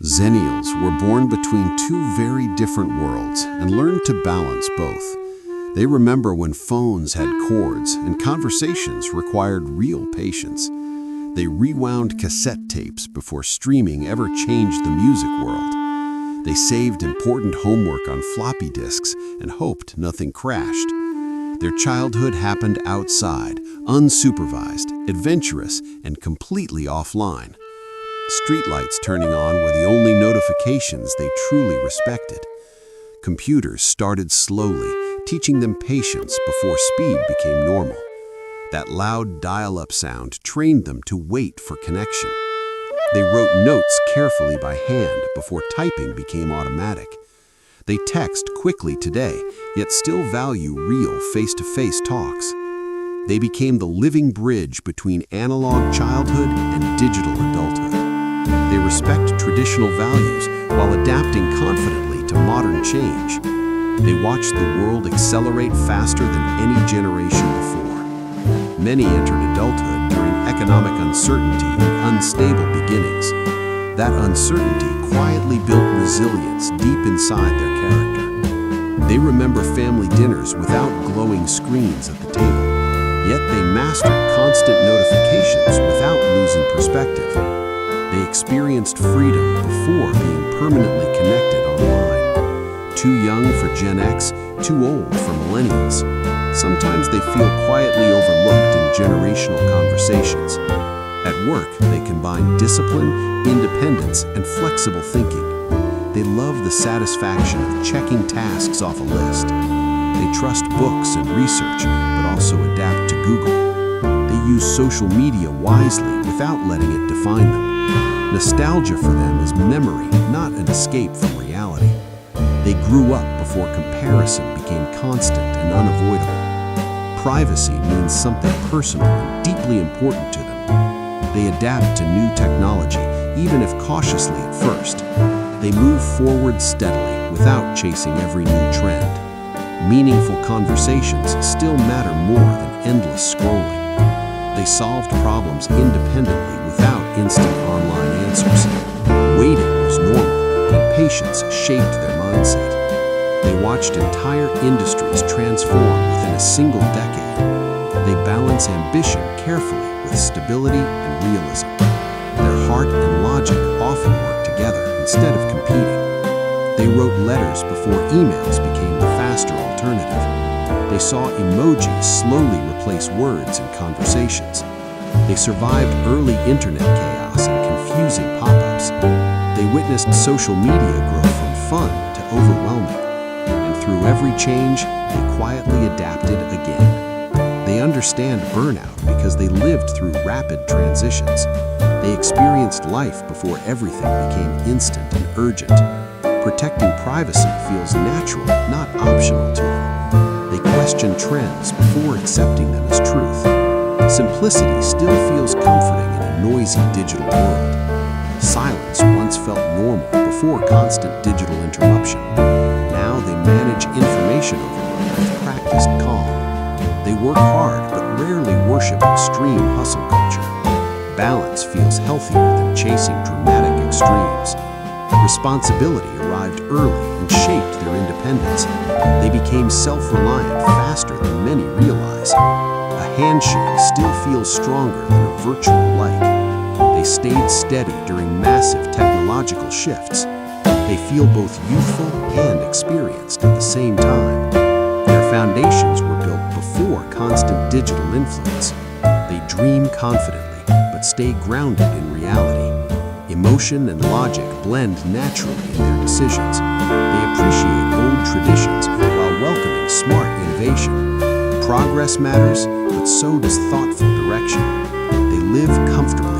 Xennials were born between two very different worlds and learned to balance both. They remember when phones had cords and conversations required real patience. They rewound cassette tapes before streaming ever changed the music world. They saved important homework on floppy disks and hoped nothing crashed. Their childhood happened outside, unsupervised, adventurous, and completely offline. Streetlights turning on were the only notifications they truly respected. Computers started slowly, teaching them patience before speed became normal. That loud dial-up sound trained them to wait for connection. They wrote notes carefully by hand before typing became automatic. They text quickly today, yet still value real face-to-face talks. They became the living bridge between analog childhood and digital adulthood. They respect traditional values while adapting confidently to modern change. They watch the world accelerate faster than any generation before. Many entered adulthood during economic uncertainty and unstable beginnings. That uncertainty quietly built resilience deep inside their character. They remember family dinners without glowing screens at the table, yet they mastered constant notifications without losing perspective. They experienced freedom before being permanently connected online. Too young for Gen X, too old for Millennials. Sometimes they feel quietly overlooked in generational conversations. At work, they combine discipline, independence, and flexible thinking. They love the satisfaction of checking tasks off a list. They trust books and research, but also adapt to Google. They use social media wisely without letting it define them. Nostalgia for them is memory, not an escape from reality. They grew up before comparison became constant and unavoidable. Privacy means something personal and deeply important to them. They adapt to new technology, even if cautiously at first. They move forward steadily without chasing every new trend. Meaningful conversations still matter more than endless scrolling. They solved problems independently without instant online answers. Waiting was normal, and patience shaped their mindset. They watched entire industries transform within a single decade. They balance ambition carefully with stability and realism. Their heart and logic often work together instead of competing. They wrote letters before emails became the faster alternative. They saw emojis slowly replace words in conversations. They survived early internet chaos and confusing pop-ups. They witnessed social media grow from fun to overwhelming. And through every change, they quietly adapted again. They understand burnout because they lived through rapid transitions. They experienced life before everything became instant and urgent. Protecting privacy feels natural, not optional to them. They question trends before accepting them as truth. Simplicity still feels comforting in a noisy digital world. Silence once felt normal before constant digital interruption. Now they manage information overload with practiced calm. They work hard but rarely worship extreme hustle culture. Balance feels healthier than chasing dramatic extremes. Responsibility arrived early and shaped their independence. They became self-reliant faster than many realize. A handshake still feels stronger than a virtual like. They stayed steady during massive technological shifts. They feel both youthful and experienced at the same time. Their foundations were built before constant digital influence. They dream confidently, but stay grounded in reality. Emotion and logic blend naturally in their decisions. They appreciate old traditions while welcoming smart innovation. Progress matters, but so does thoughtful direction. They live comfortably